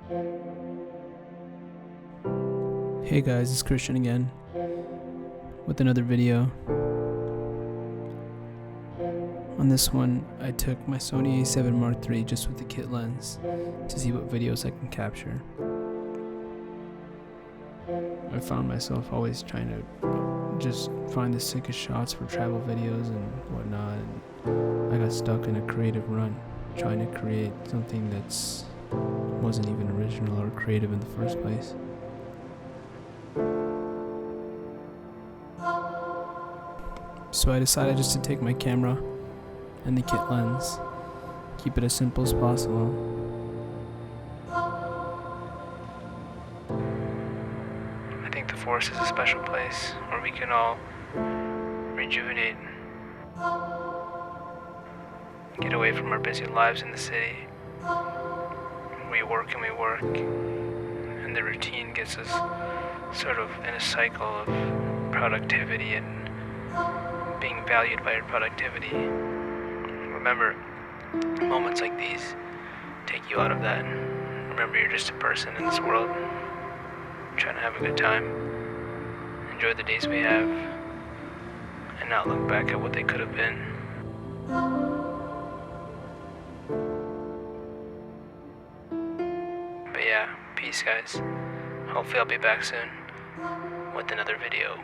Hey guys, it's Christian again with another video. On this one, I took my Sony A7III just with the kit lens to see what videos I can capture. I found myself always trying to just find the sickest shots for travel videos and whatnot, and I got stuck in a creative run trying to create something that's wasn't even original or creative in the first place. So I decided just to take my camera and the kit lens, keep it as simple as possible. I think the forest is a special place where we can all rejuvenate, get away from our busy lives in the city. We work and we work, and the routine gets us sort of in a cycle of productivity and being valued by your productivity. Remember, moments like these take you out of that. Remember, you're just a person in this world trying to have a good time, enjoy the days we have, and not look back at what they could have been. But yeah, peace guys. Hopefully I'll be back soon with another video.